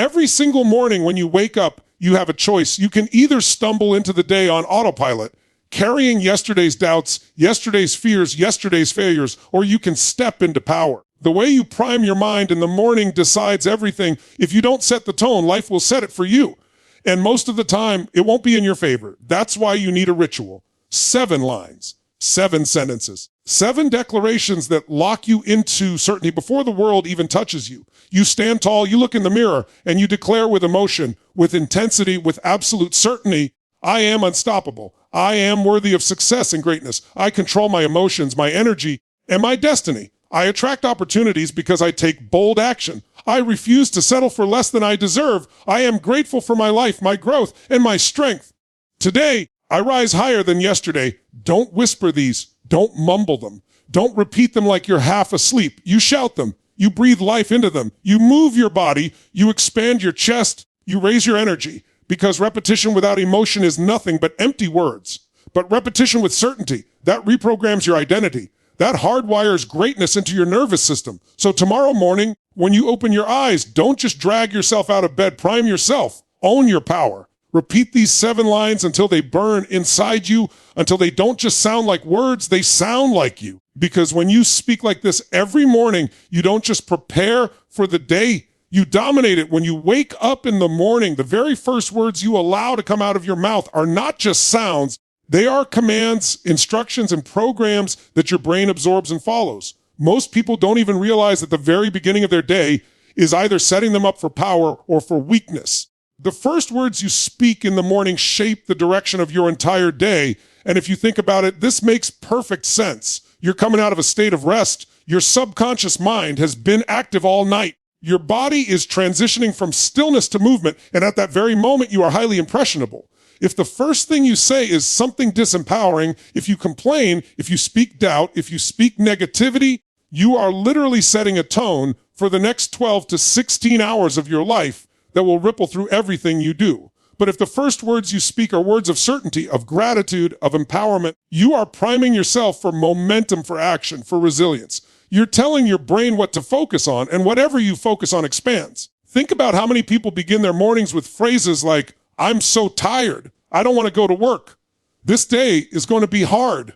Every single morning when you wake up, you have a choice. You can either stumble into the day on autopilot, carrying yesterday's doubts, yesterday's fears, yesterday's failures, or you can step into power. The way you prime your mind in the morning decides everything. If you don't set the tone, life will set it for you. And most of the time, it won't be in your favor. That's why you need a ritual. 7 lines, 7 sentences, 7 declarations that lock you into certainty before the world even touches you. You stand tall, you look in the mirror, and you declare with emotion, with intensity, with absolute certainty, I am unstoppable. I am worthy of success and greatness. I control my emotions, my energy, and my destiny. I attract opportunities because I take bold action. I refuse to settle for less than I deserve. I am grateful for my life, my growth, and my strength. Today, I rise higher than yesterday. Don't whisper these. Don't mumble them. Don't repeat them like you're half asleep. You shout them. You breathe life into them. You move your body. You expand your chest. You raise your energy. Because repetition without emotion is nothing but empty words. But repetition with certainty, that reprograms your identity. That hardwires greatness into your nervous system. So tomorrow morning, when you open your eyes, don't just drag yourself out of bed. Prime yourself. Own your power. Repeat these 7 lines until they burn inside you, until they don't just sound like words, they sound like you. Because when you speak like this every morning, you don't just prepare for the day, you dominate it. When you wake up in the morning, the very first words you allow to come out of your mouth are not just sounds, they are commands, instructions, and programs that your brain absorbs and follows. Most people don't even realize that the very beginning of their day is either setting them up for power or for weakness. The first words you speak in the morning shape the direction of your entire day. And if you think about it, this makes perfect sense. You're coming out of a state of rest. Your subconscious mind has been active all night. Your body is transitioning from stillness to movement. And at that very moment, you are highly impressionable. If the first thing you say is something disempowering, if you complain, if you speak doubt, if you speak negativity, you are literally setting a tone for the next 12 to 16 hours of your life that will ripple through everything you do. But if the first words you speak are words of certainty, of gratitude, of empowerment, you are priming yourself for momentum, for action, for resilience. You're telling your brain what to focus on, and whatever you focus on expands. Think about how many people begin their mornings with phrases like, I'm so tired. I don't want to go to work. This day is going to be hard.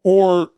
Or,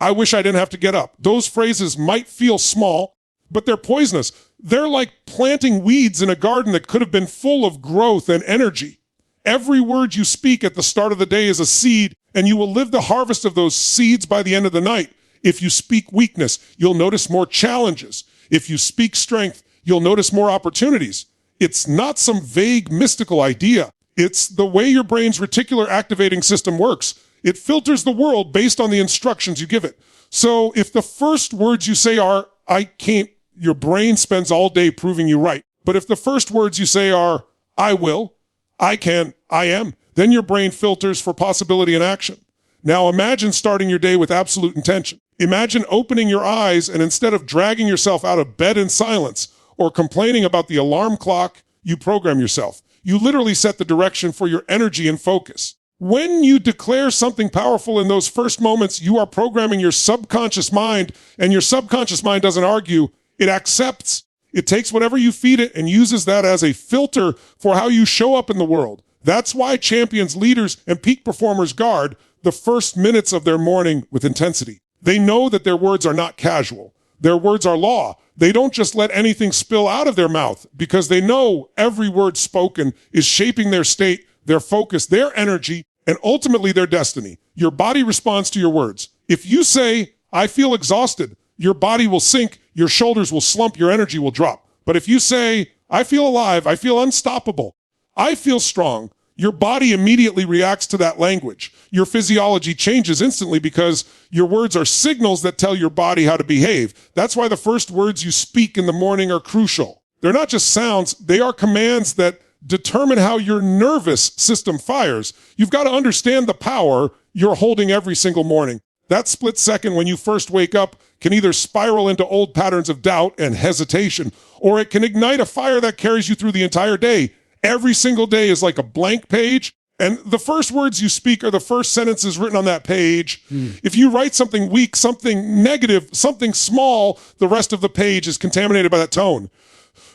I wish I didn't have to get up. Those phrases might feel small, but they're poisonous. They're like planting weeds in a garden that could have been full of growth and energy. Every word you speak at the start of the day is a seed, and you will live the harvest of those seeds by the end of the night. If you speak weakness, you'll notice more challenges. If you speak strength, you'll notice more opportunities. It's not some vague mystical idea. It's the way your brain's reticular activating system works. It filters the world based on the instructions you give it. So if the first words you say are, I can't, your brain spends all day proving you right. But if the first words you say are, I will, I can, I am, then your brain filters for possibility and action. Now imagine starting your day with absolute intention. Imagine opening your eyes and instead of dragging yourself out of bed in silence or complaining about the alarm clock, you program yourself. You literally set the direction for your energy and focus. When you declare something powerful in those first moments, you are programming your subconscious mind, and your subconscious mind doesn't argue. It accepts. It takes whatever you feed it and uses that as a filter for how you show up in the world. That's why champions, leaders, and peak performers guard the first minutes of their morning with intensity. They know that their words are not casual. Their words are law. They don't just let anything spill out of their mouth because they know every word spoken is shaping their state, their focus, their energy, and ultimately their destiny. Your body responds to your words. If you say, I feel exhausted, your body will sink, your shoulders will slump, your energy will drop. But if you say, I feel alive, I feel unstoppable, I feel strong, your body immediately reacts to that language. Your physiology changes instantly because your words are signals that tell your body how to behave. That's why the first words you speak in the morning are crucial. They're not just sounds, they are commands that determine how your nervous system fires. You've got to understand the power you're holding every single morning. That split second when you first wake up can either spiral into old patterns of doubt and hesitation, or it can ignite a fire that carries you through the entire day. Every single day is like a blank page, and the first words you speak are the first sentences written on that page. If you write something weak, something negative, something small, the rest of the page is contaminated by that tone.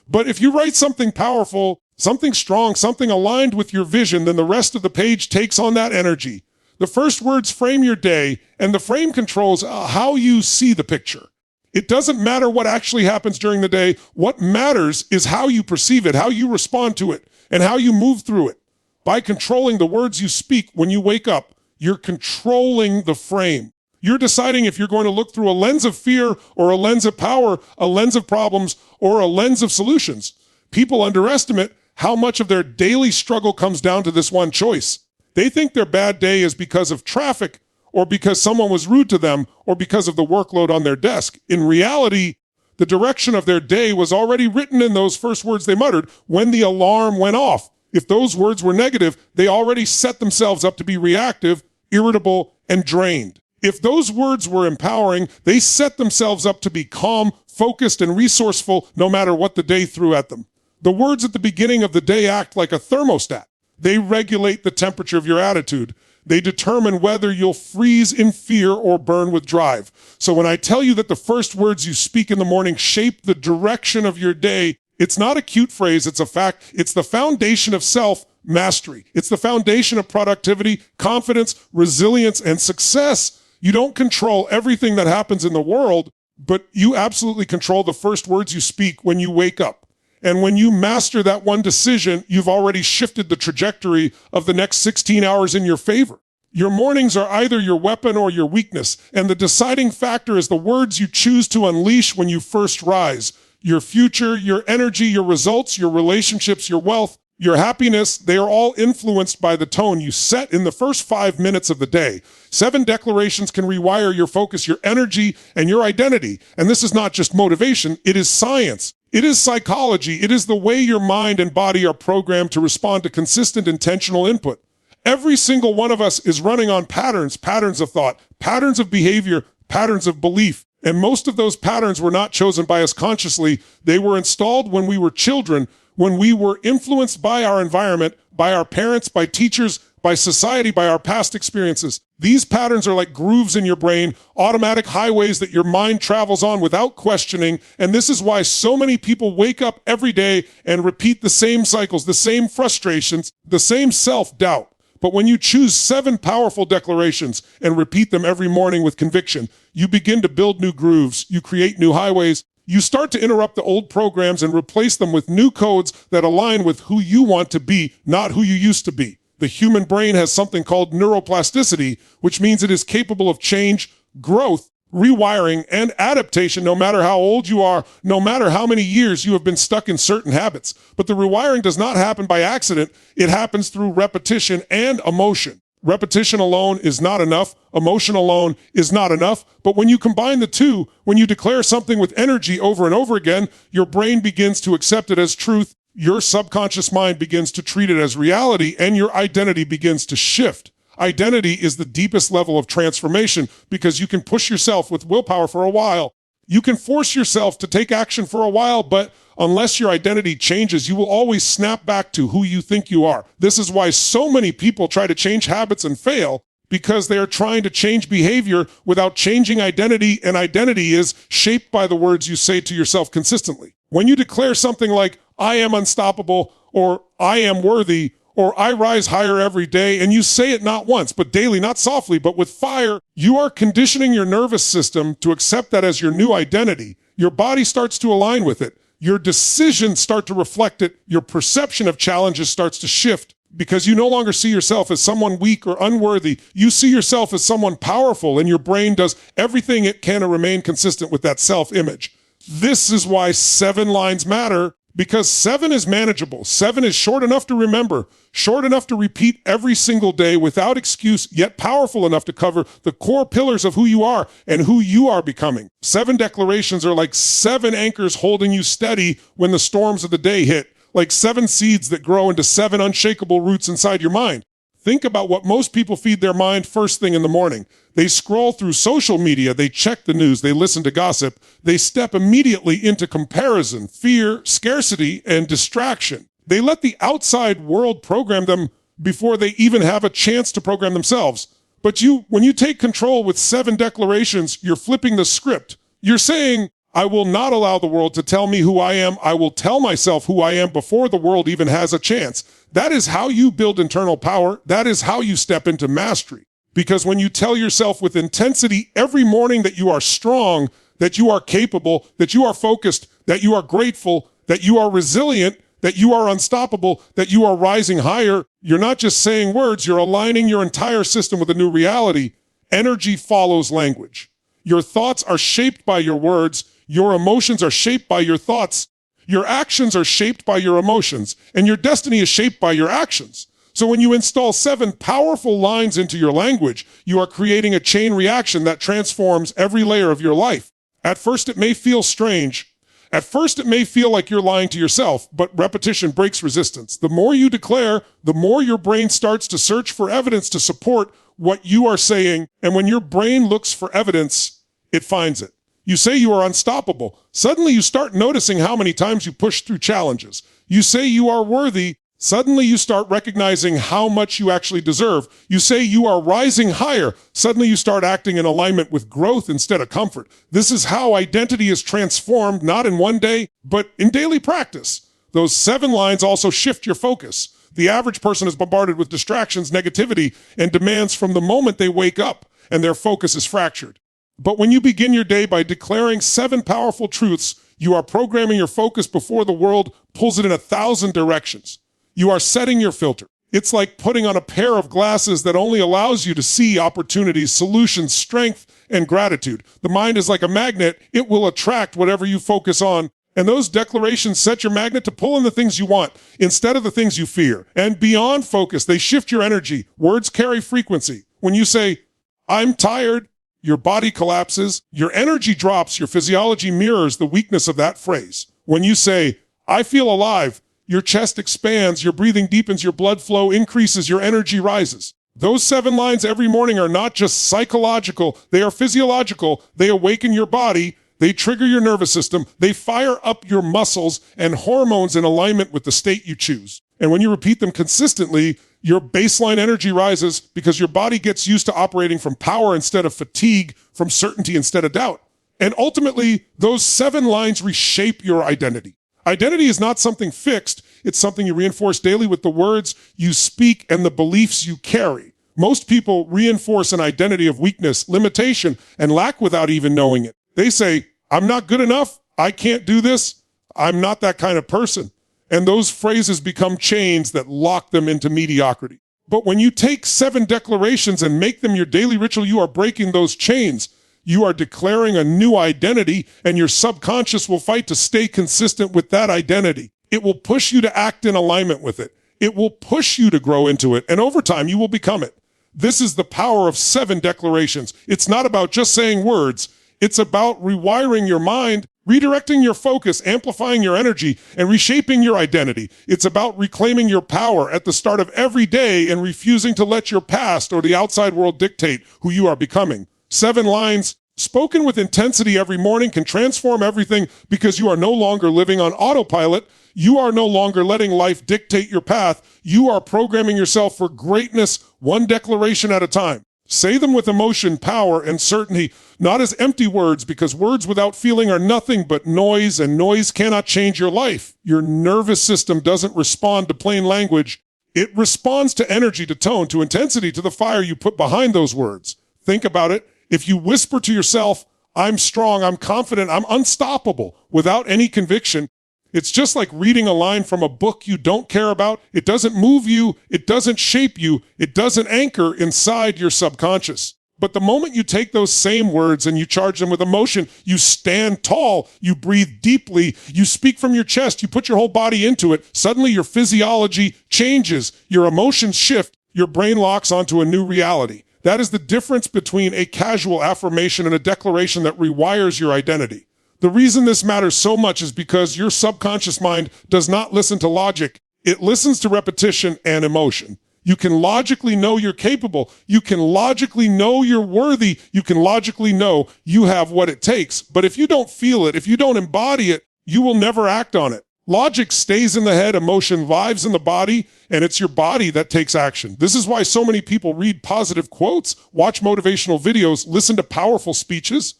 But if you write something powerful, something strong, something aligned with your vision, then the rest of the page takes on that energy. The first words frame your day, and the frame controls how you see the picture. It doesn't matter what actually happens during the day. What matters is how you perceive it, how you respond to it, and how you move through it. By controlling the words you speak when you wake up, you're controlling the frame. You're deciding if you're going to look through a lens of fear or a lens of power, a lens of problems, or a lens of solutions. People underestimate how much of their daily struggle comes down to this one choice. They think their bad day is because of traffic, or because someone was rude to them, or because of the workload on their desk. In reality, the direction of their day was already written in those first words they muttered when the alarm went off. If those words were negative, they already set themselves up to be reactive, irritable, and drained. If those words were empowering, they set themselves up to be calm, focused, and resourceful no matter what the day threw at them. The words at the beginning of the day act like a thermostat. They regulate the temperature of your attitude. They determine whether you'll freeze in fear or burn with drive. So when I tell you that the first words you speak in the morning shape the direction of your day, it's not a cute phrase, it's a fact. It's the foundation of self-mastery. It's the foundation of productivity, confidence, resilience, and success. You don't control everything that happens in the world, but you absolutely control the first words you speak when you wake up. And when you master that one decision, you've already shifted the trajectory of the next 16 hours in your favor. Your mornings are either your weapon or your weakness, and the deciding factor is the words you choose to unleash when you first rise. Your future, your energy, your results, your relationships, your wealth, your happiness, they are all influenced by the tone you set in the first 5 minutes of the day. 7 declarations can rewire your focus, your energy, and your identity. And this is not just motivation, it is science. It is psychology. It is the way your mind and body are programmed to respond to consistent, intentional input. Every single one of us is running on patterns of thought, patterns of behavior, patterns of belief. And most of those patterns were not chosen by us consciously. They were installed when we were children, when we were influenced by our environment, by our parents, by teachers, by society, by our past experiences. These patterns are like grooves in your brain, automatic highways that your mind travels on without questioning. And this is why so many people wake up every day and repeat the same cycles, the same frustrations, the same self-doubt. But when you choose 7 powerful declarations and repeat them every morning with conviction, you begin to build new grooves, you create new highways, you start to interrupt the old programs and replace them with new codes that align with who you want to be, not who you used to be. The human brain has something called neuroplasticity, which means it is capable of change, growth, rewiring, and adaptation no matter how old you are, no matter how many years you have been stuck in certain habits. But the rewiring does not happen by accident. It happens through repetition and emotion. Repetition alone is not enough. Emotion alone is not enough. But when you combine the two, when you declare something with energy over and over again, your brain begins to accept it as truth. Your subconscious mind begins to treat it as reality, and your identity begins to shift. Identity is the deepest level of transformation because you can push yourself with willpower for a while. You can force yourself to take action for a while, but unless your identity changes, you will always snap back to who you think you are. This is why so many people try to change habits and fail, because they are trying to change behavior without changing identity, and identity is shaped by the words you say to yourself consistently. When you declare something like, I am unstoppable, or I am worthy, or I rise higher every day, and you say it not once, but daily, not softly, but with fire, you are conditioning your nervous system to accept that as your new identity. Your body starts to align with it. Your decisions start to reflect it. Your perception of challenges starts to shift because you no longer see yourself as someone weak or unworthy. You see yourself as someone powerful, and your brain does everything it can to remain consistent with that self-image. This is why 7 lines matter, because 7 is manageable. 7 is short enough to remember, short enough to repeat every single day without excuse, yet powerful enough to cover the core pillars of who you are and who you are becoming. 7 declarations are like 7 anchors holding you steady when the storms of the day hit, like 7 seeds that grow into 7 unshakable roots inside your mind. Think about what most people feed their mind first thing in the morning. They scroll through social media, they check the news, they listen to gossip, they step immediately into comparison, fear, scarcity, and distraction. They let the outside world program them before they even have a chance to program themselves. But when you take control with 7 declarations, you're flipping the script. You're saying, I will not allow the world to tell me who I am. I will tell myself who I am before the world even has a chance. That is how you build internal power. That is how you step into mastery. Because when you tell yourself with intensity every morning that you are strong, that you are capable, that you are focused, that you are grateful, that you are resilient, that you are unstoppable, that you are rising higher, you're not just saying words, you're aligning your entire system with a new reality. Energy follows language. Your thoughts are shaped by your words. Your emotions are shaped by your thoughts. Your actions are shaped by your emotions. And your destiny is shaped by your actions. So when you install 7 powerful lines into your language, you are creating a chain reaction that transforms every layer of your life. At first, it may feel strange. At first, it may feel like you're lying to yourself, but repetition breaks resistance. The more you declare, the more your brain starts to search for evidence to support what you are saying. And when your brain looks for evidence, it finds it. You say you are unstoppable. Suddenly you start noticing how many times you push through challenges. You say you are worthy. Suddenly you start recognizing how much you actually deserve. You say you are rising higher. Suddenly you start acting in alignment with growth instead of comfort. This is how identity is transformed, not in one day, but in daily practice. Those 7 lines also shift your focus. The average person is bombarded with distractions, negativity, and demands from the moment they wake up, and their focus is fractured. But when you begin your day by declaring 7 powerful truths, you are programming your focus before the world pulls it in 1,000 directions. You are setting your filter. It's like putting on a pair of glasses that only allows you to see opportunities, solutions, strength, and gratitude. The mind is like a magnet. It will attract whatever you focus on. And those declarations set your magnet to pull in the things you want instead of the things you fear. And beyond focus, they shift your energy. Words carry frequency. When you say, I'm tired, your body collapses, your energy drops, your physiology mirrors the weakness of that phrase. When you say, I feel alive, your chest expands, your breathing deepens, your blood flow increases, your energy rises. Those 7 lines every morning are not just psychological, they are physiological. They awaken your body, they trigger your nervous system, they fire up your muscles and hormones in alignment with the state you choose. And when you repeat them consistently, your baseline energy rises because your body gets used to operating from power instead of fatigue, from certainty instead of doubt. And ultimately, those 7 lines reshape your identity. Identity is not something fixed. It's something you reinforce daily with the words you speak and the beliefs you carry. Most people reinforce an identity of weakness, limitation, and lack without even knowing it. They say, I'm not good enough. I can't do this. I'm not that kind of person. And those phrases become chains that lock them into mediocrity. But when you take 7 declarations and make them your daily ritual, you are breaking those chains. You are declaring a new identity, and your subconscious will fight to stay consistent with that identity. It will push you to act in alignment with it. It will push you to grow into it, and over time, you will become it. This is the power of 7 declarations. It's not about just saying words. It's about rewiring your mind, redirecting your focus, amplifying your energy, and reshaping your identity. It's about reclaiming your power at the start of every day and refusing to let your past or the outside world dictate who you are becoming. 7 lines spoken with intensity every morning can transform everything because you are no longer living on autopilot. You are no longer letting life dictate your path. You are programming yourself for greatness, 1 declaration at a time. Say them with emotion, power, and certainty, not as empty words, because words without feeling are nothing but noise, and noise cannot change your life. Your nervous system doesn't respond to plain language. It responds to energy, to tone, to intensity, to the fire you put behind those words. Think about it. If you whisper to yourself, I'm strong, I'm confident, I'm unstoppable, without any conviction, it's just like reading a line from a book you don't care about. It doesn't move you, it doesn't shape you, it doesn't anchor inside your subconscious. But the moment you take those same words and you charge them with emotion, you stand tall, you breathe deeply, you speak from your chest, you put your whole body into it, suddenly your physiology changes, your emotions shift, your brain locks onto a new reality. That is the difference between a casual affirmation and a declaration that rewires your identity. The reason this matters so much is because your subconscious mind does not listen to logic. It listens to repetition and emotion. You can logically know you're capable. You can logically know you're worthy. You can logically know you have what it takes. But if you don't feel it, if you don't embody it, you will never act on it. Logic stays in the head, emotion lives in the body, and it's your body that takes action. This is why so many people read positive quotes, watch motivational videos, listen to powerful speeches,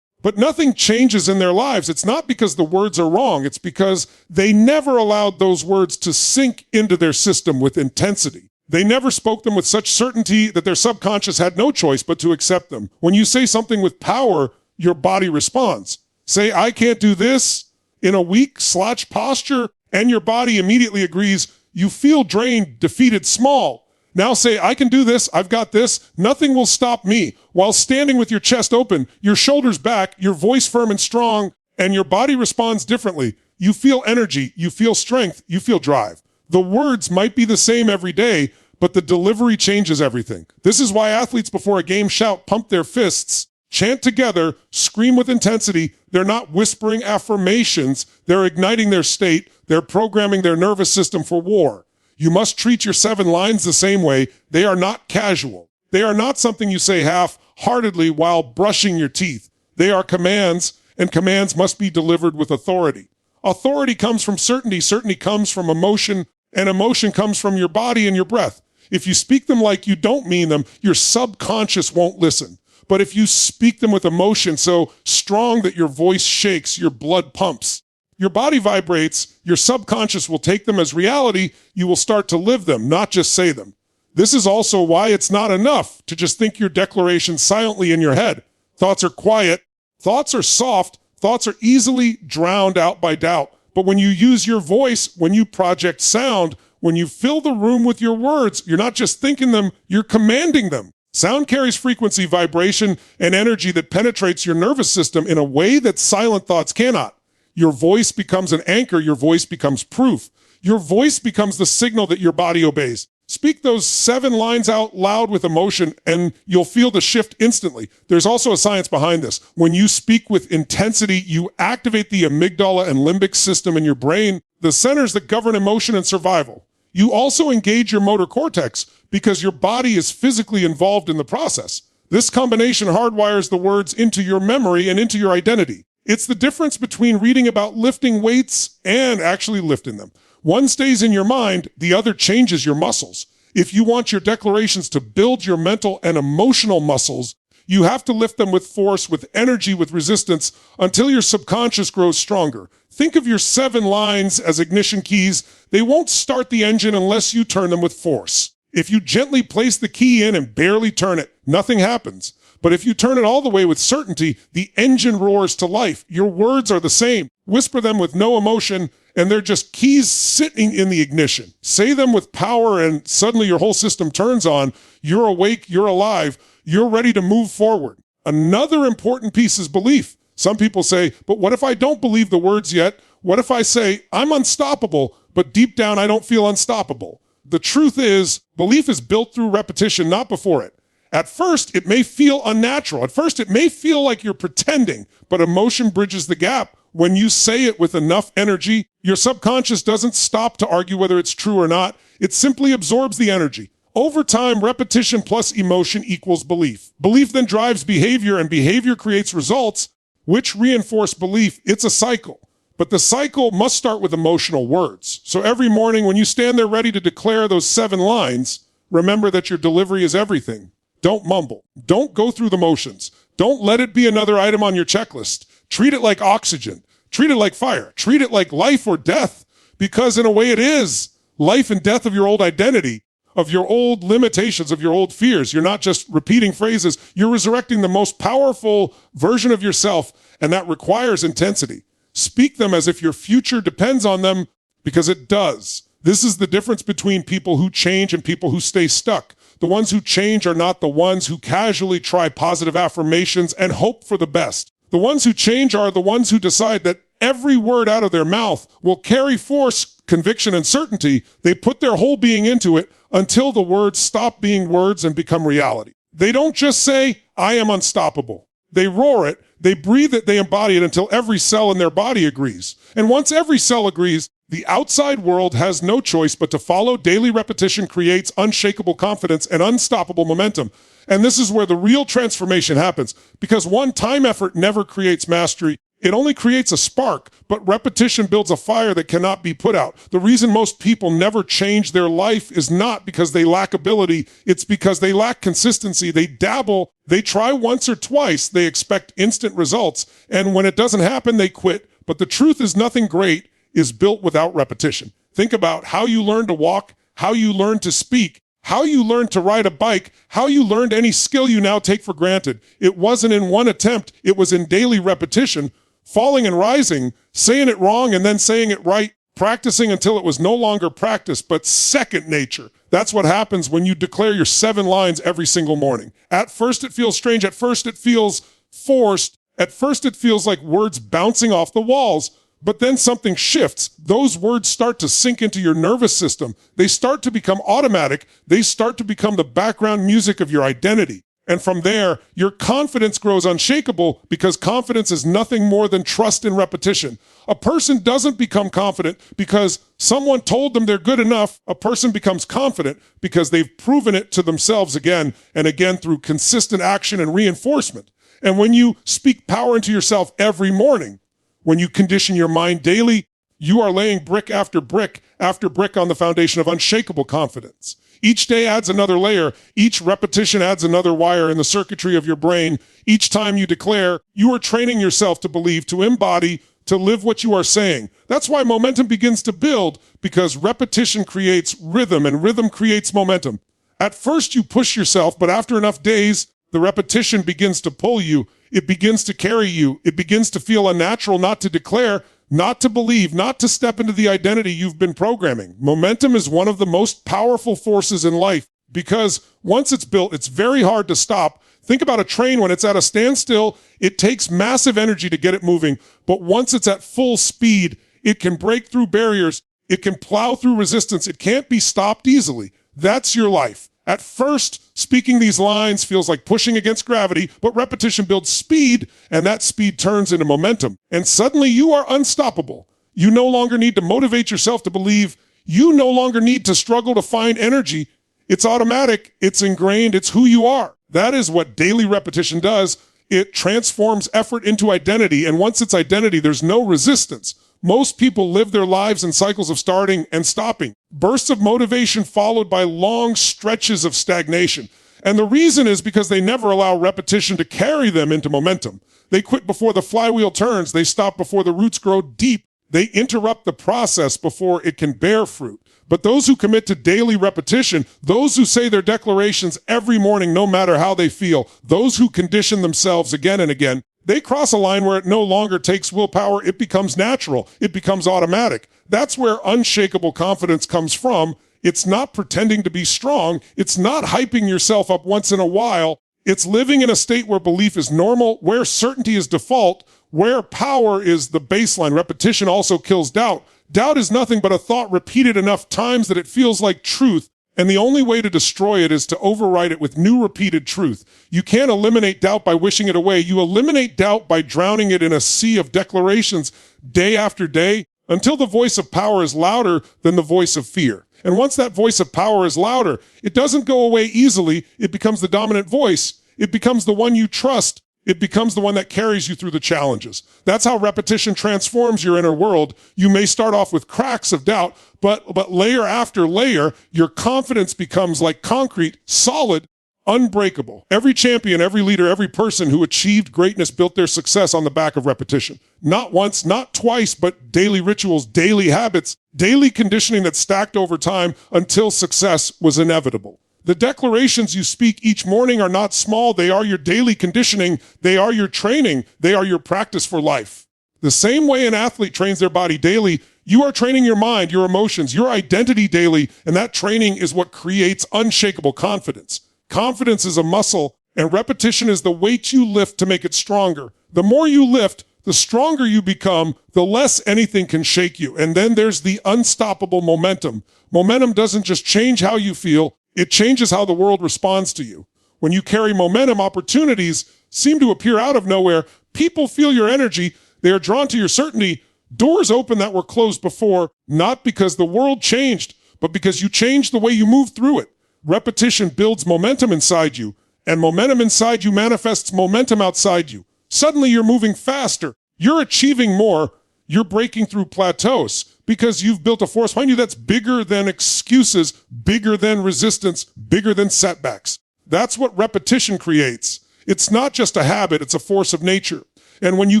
but nothing changes in their lives. It's not because the words are wrong. It's because they never allowed those words to sink into their system with intensity. They never spoke them with such certainty that their subconscious had no choice but to accept them. When you say something with power, your body responds. Say, I can't do this in a weak, slouched posture, and your body immediately agrees. You feel drained, defeated, small. Now say, I can do this, I've got this, nothing will stop me. While standing with your chest open, your shoulders back, your voice firm and strong, and your body responds differently. You feel energy, you feel strength, you feel drive. The words might be the same every day, but the delivery changes everything. This is why athletes before a game shout, pump their fists, chant together, scream with intensity. They're not whispering affirmations. They're igniting their state. They're programming their nervous system for war. You must treat your 7 lines the same way. They are not casual. They are not something you say half-heartedly while brushing your teeth. They are commands, and commands must be delivered with authority. Authority comes from certainty. Certainty comes from emotion, and emotion comes from your body and your breath. If you speak them like you don't mean them, your subconscious won't listen. But if you speak them with emotion so strong that your voice shakes, your blood pumps, your body vibrates, your subconscious will take them as reality. You will start to live them, not just say them. This is also why it's not enough to just think your declarations silently in your head. Thoughts are quiet. Thoughts are soft. Thoughts are easily drowned out by doubt. But when you use your voice, when you project sound, when you fill the room with your words, you're not just thinking them, you're commanding them. Sound carries frequency, vibration, and energy that penetrates your nervous system in a way that silent thoughts cannot. Your voice becomes an anchor. Your voice becomes proof. Your voice becomes the signal that your body obeys. Speak those 7 lines out loud with emotion, and you'll feel the shift instantly. There's also a science behind this. When you speak with intensity, you activate the amygdala and limbic system in your brain, the centers that govern emotion and survival. You also engage your motor cortex because your body is physically involved in the process. This combination hardwires the words into your memory and into your identity. It's the difference between reading about lifting weights and actually lifting them. One stays in your mind, the other changes your muscles. If you want your declarations to build your mental and emotional muscles, you have to lift them with force, with energy, with resistance, until your subconscious grows stronger. Think of your 7 lines as ignition keys. They won't start the engine unless you turn them with force. If you gently place the key in and barely turn it, nothing happens. But if you turn it all the way with certainty, the engine roars to life. Your words are the same. Whisper them with no emotion, and they're just keys sitting in the ignition. Say them with power, and suddenly your whole system turns on. You're awake, you're alive, you're ready to move forward. Another important piece is belief. Some people say, but what if I don't believe the words yet? What if I say, I'm unstoppable, but deep down I don't feel unstoppable? The truth is, belief is built through repetition, not before it. At first, it may feel unnatural. At first, it may feel like you're pretending, but emotion bridges the gap. When you say it with enough energy, your subconscious doesn't stop to argue whether it's true or not. It simply absorbs the energy. Over time, repetition plus emotion equals belief. Belief then drives behavior, and behavior creates results, which reinforce belief. It's a cycle. But the cycle must start with emotional words. So every morning when you stand there ready to declare those 7 lines, remember that your delivery is everything. Don't mumble. Don't go through the motions. Don't let it be another item on your checklist. Treat it like oxygen. Treat it like fire. Treat it like life or death, because in a way it is life and death of your old identity, of your old limitations, of your old fears. You're not just repeating phrases. You're resurrecting the most powerful version of yourself, and that requires intensity. Speak them as if your future depends on them, because it does. This is the difference between people who change and people who stay stuck. The ones who change are not the ones who casually try positive affirmations and hope for the best. The ones who change are the ones who decide that every word out of their mouth will carry force, conviction, and certainty. They put their whole being into it until the words stop being words and become reality. They don't just say, I am unstoppable. They roar it, they breathe it, they embody it until every cell in their body agrees. And once every cell agrees, the outside world has no choice but to follow. Daily repetition creates unshakable confidence and unstoppable momentum. And this is where the real transformation happens, because one time effort never creates mastery. It only creates a spark, but repetition builds a fire that cannot be put out. The reason most people never change their life is not because they lack ability, it's because they lack consistency. They dabble, they try once or twice, they expect instant results, and when it doesn't happen, they quit. But the truth is nothing great is built without repetition. Think about how you learn to walk, how you learn to speak, how you learned to ride a bike, how you learned any skill you now take for granted. It wasn't in one attempt, it was in daily repetition. Falling and rising, saying it wrong and then saying it right, practicing until it was no longer practice, but second nature. That's what happens when you declare your 7 lines every single morning. At first it feels strange. At first it feels forced. At first it feels like words bouncing off the walls. But then something shifts. Those words start to sink into your nervous system. They start to become automatic. They start to become the background music of your identity. And from there, your confidence grows unshakable because confidence is nothing more than trust in repetition. A person doesn't become confident because someone told them they're good enough. A person becomes confident because they've proven it to themselves again and again through consistent action and reinforcement. And when you speak power into yourself every morning, when you condition your mind daily, you are laying brick after brick on the foundation of unshakable confidence. Each day adds another layer. Each repetition adds another wire in the circuitry of your brain. Each time you declare, you are training yourself to believe, to embody, to live what you are saying. That's why momentum begins to build, because repetition creates rhythm and rhythm creates momentum. At first you push yourself, but after enough days, the repetition begins to pull you. It begins to carry you. It begins to feel unnatural not to declare, not to believe, not to step into the identity you've been programming. Momentum is one of the most powerful forces in life because once it's built, it's very hard to stop. Think about a train when it's at a standstill. It takes massive energy to get it moving, but once it's at full speed, it can break through barriers. It can plow through resistance. It can't be stopped easily. That's your life. At first, speaking these lines feels like pushing against gravity, but repetition builds speed, and that speed turns into momentum. And suddenly you are unstoppable. You no longer need to motivate yourself to believe. You no longer need to struggle to find energy. It's automatic. It's ingrained. It's who you are. That is what daily repetition does. It transforms effort into identity, and once it's identity, there's no resistance. Most people live their lives in cycles of starting and stopping, bursts of motivation followed by long stretches of stagnation. And the reason is because they never allow repetition to carry them into momentum. They quit before the flywheel turns. They stop before the roots grow deep. They interrupt the process before it can bear fruit. But those who commit to daily repetition, those who say their declarations every morning no matter how they feel, those who condition themselves again and again, they cross a line where it no longer takes willpower. It becomes natural. It becomes automatic. That's where unshakable confidence comes from. It's not pretending to be strong. It's not hyping yourself up once in a while. It's living in a state where belief is normal, where certainty is default, where power is the baseline. Repetition also kills doubt. Doubt is nothing but a thought repeated enough times that it feels like truth. And the only way to destroy it is to override it with new repeated truth. You can't eliminate doubt by wishing it away. You eliminate doubt by drowning it in a sea of declarations day after day until the voice of power is louder than the voice of fear. And once that voice of power is louder, it doesn't go away easily. It becomes the dominant voice. It becomes the one you trust. It becomes the one that carries you through the challenges. That's how repetition transforms your inner world. You may start off with cracks of doubt, but layer after layer, your confidence becomes like concrete, solid, unbreakable. Every champion, every leader, every person who achieved greatness built their success on the back of repetition. Not once, not twice, but daily rituals, daily habits, daily conditioning that stacked over time until success was inevitable. The declarations you speak each morning are not small. They are your daily conditioning. They are your training. They are your practice for life. The same way an athlete trains their body daily, you are training your mind, your emotions, your identity daily, and that training is what creates unshakable confidence. Confidence is a muscle, and repetition is the weight you lift to make it stronger. The more you lift, the stronger you become, the less anything can shake you. And then there's the unstoppable momentum. Momentum doesn't just change how you feel, it changes how the world responds to you. When you carry momentum, opportunities seem to appear out of nowhere. People feel your energy. They are drawn to your certainty. Doors open that were closed before, not because the world changed, but because you changed the way you move through it. Repetition builds momentum inside you, and momentum inside you manifests momentum outside you. Suddenly you're moving faster. You're achieving more. You're breaking through plateaus because you've built a force behind you that's bigger than excuses, bigger than resistance, bigger than setbacks. That's what repetition creates. It's not just a habit, it's a force of nature. And when you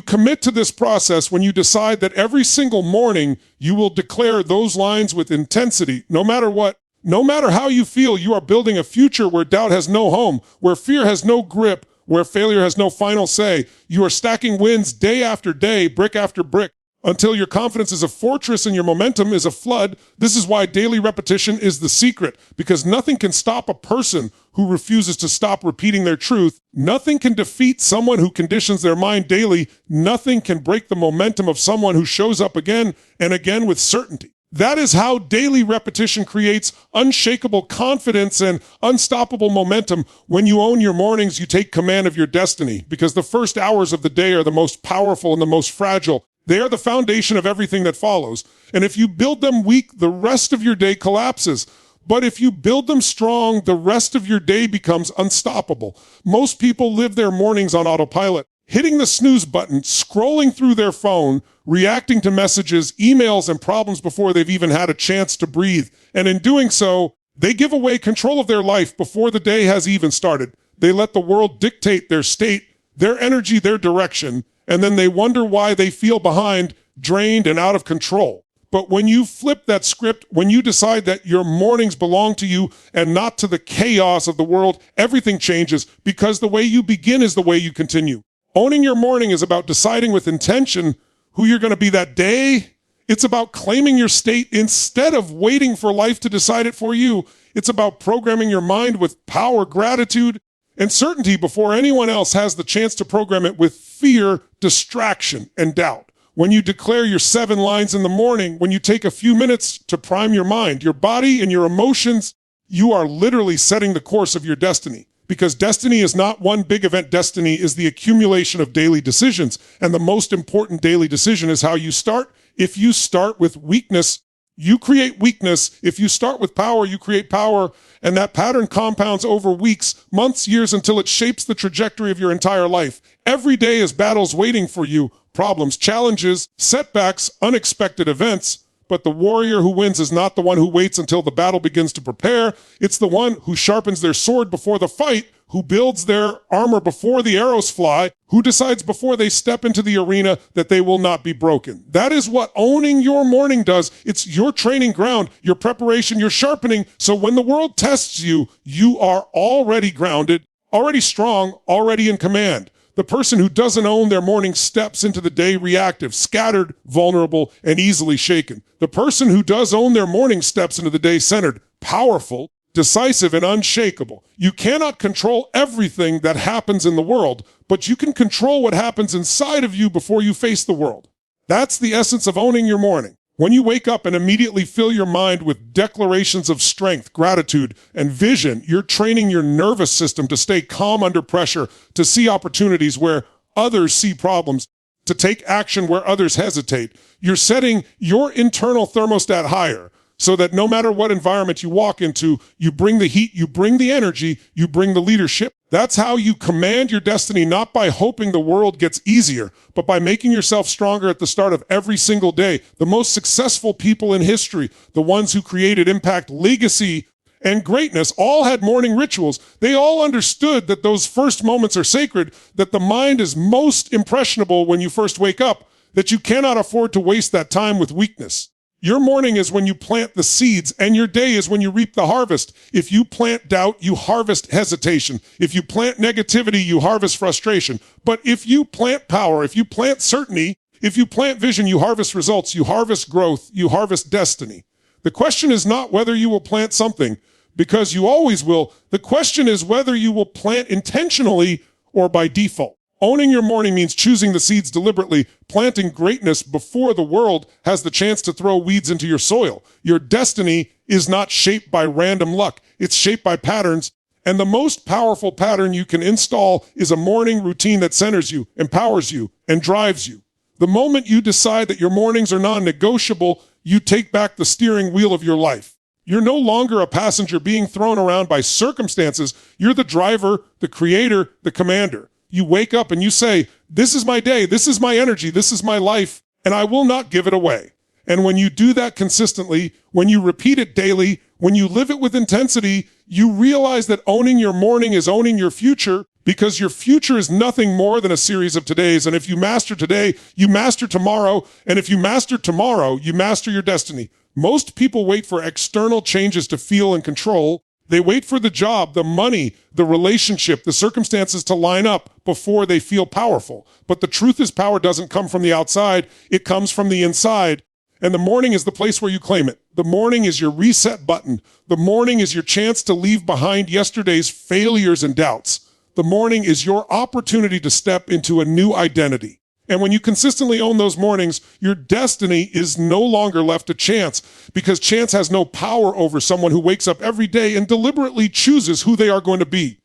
commit to this process, when you decide that every single morning you will declare those lines with intensity, no matter what, no matter how you feel, you are building a future where doubt has no home, where fear has no grip, where failure has no final say. You are stacking wins day after day, brick after brick, until your confidence is a fortress and your momentum is a flood. This is why daily repetition is the secret, because nothing can stop a person who refuses to stop repeating their truth. Nothing can defeat someone who conditions their mind daily. Nothing can break the momentum of someone who shows up again and again with certainty. That is how daily repetition creates unshakable confidence and unstoppable momentum. When you own your mornings, you take command of your destiny, because the first hours of the day are the most powerful and the most fragile. They are the foundation of everything that follows. And if you build them weak, the rest of your day collapses. But if you build them strong, the rest of your day becomes unstoppable. Most people live their mornings on autopilot, hitting the snooze button, scrolling through their phone, reacting to messages, emails, and problems before they've even had a chance to breathe. And in doing so, they give away control of their life before the day has even started. They let the world dictate their state, their energy, their direction, and then they wonder why they feel behind, drained, and out of control. But when you flip that script, when you decide that your mornings belong to you and not to the chaos of the world, everything changes, because the way you begin is the way you continue. Owning your morning is about deciding with intention who you're going to be that day. It's about claiming your state instead of waiting for life to decide it for you. It's about programming your mind with power, gratitude, and certainty before anyone else has the chance to program it with fear, distraction, and doubt. When you declare your 7 lines in the morning, when you take a few minutes to prime your mind, your body, and your emotions, you are literally setting the course of your destiny. Because destiny is not one big event. Destiny is the accumulation of daily decisions. And the most important daily decision is how you start. If you start with weakness, you create weakness. If you start with power, you create power. And that pattern compounds over weeks, months, years, until it shapes the trajectory of your entire life. Every day is battles waiting for you, problems, challenges, setbacks, unexpected events. But the warrior who wins is not the one who waits until the battle begins to prepare. It's the one who sharpens their sword before the fight, who builds their armor before the arrows fly, who decides before they step into the arena that they will not be broken. That is what owning your morning does. It's your training ground, your preparation, your sharpening. So when the world tests you, you are already grounded, already strong, already in command. The person who doesn't own their morning steps into the day reactive, scattered, vulnerable, and easily shaken. The person who does own their morning steps into the day centered, powerful, decisive, and unshakable. You cannot control everything that happens in the world, but you can control what happens inside of you before you face the world. That's the essence of owning your morning. When you wake up and immediately fill your mind with declarations of strength, gratitude, and vision, you're training your nervous system to stay calm under pressure, to see opportunities where others see problems, to take action where others hesitate. You're setting your internal thermostat higher so that no matter what environment you walk into, you bring the heat, you bring the energy, you bring the leadership. That's how you command your destiny, not by hoping the world gets easier, but by making yourself stronger at the start of every single day. The most successful people in history, the ones who created impact, legacy, and greatness, all had morning rituals. They all understood that those first moments are sacred, that the mind is most impressionable when you first wake up, that you cannot afford to waste that time with weakness. Your morning is when you plant the seeds, and your day is when you reap the harvest. If you plant doubt, you harvest hesitation. If you plant negativity, you harvest frustration. But if you plant power, if you plant certainty, if you plant vision, you harvest results, you harvest growth, you harvest destiny. The question is not whether you will plant something, because you always will. The question is whether you will plant intentionally or by default. Owning your morning means choosing the seeds deliberately, planting greatness before the world has the chance to throw weeds into your soil. Your destiny is not shaped by random luck. It's shaped by patterns. And the most powerful pattern you can install is a morning routine that centers you, empowers you, and drives you. The moment you decide that your mornings are non-negotiable, you take back the steering wheel of your life. You're no longer a passenger being thrown around by circumstances. You're the driver, the creator, the commander. You wake up and you say, this is my day, this is my energy, this is my life, and I will not give it away. And when you do that consistently, when you repeat it daily, when you live it with intensity, you realize that owning your morning is owning your future, because your future is nothing more than a series of todays. And if you master today, you master tomorrow. And if you master tomorrow, you master your destiny. Most people wait for external changes to feel in control. They wait for the job, the money, the relationship, the circumstances to line up before they feel powerful. But the truth is, power doesn't come from the outside. It comes from the inside. And the morning is the place where you claim it. The morning is your reset button. The morning is your chance to leave behind yesterday's failures and doubts. The morning is your opportunity to step into a new identity. And when you consistently own those mornings, your destiny is no longer left to chance, because chance has no power over someone who wakes up every day and deliberately chooses who they are going to be.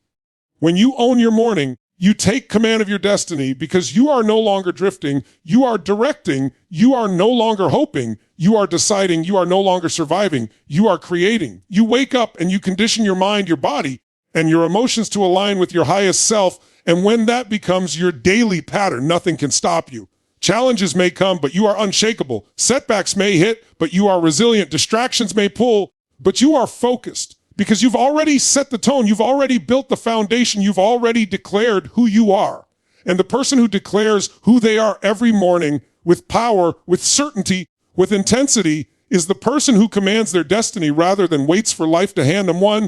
When you own your morning, you take command of your destiny, because you are no longer drifting, you are directing, you are no longer hoping, you are deciding, you are no longer surviving, you are creating. You wake up and you condition your mind, your body, and your emotions to align with your highest self. And when that becomes your daily pattern, nothing can stop you. Challenges may come, but you are unshakable. Setbacks may hit, but you are resilient. Distractions may pull, but you are focused, because you've already set the tone. You've already built the foundation. You've already declared who you are. And the person who declares who they are every morning with power, with certainty, with intensity, is the person who commands their destiny rather than waits for life to hand them one.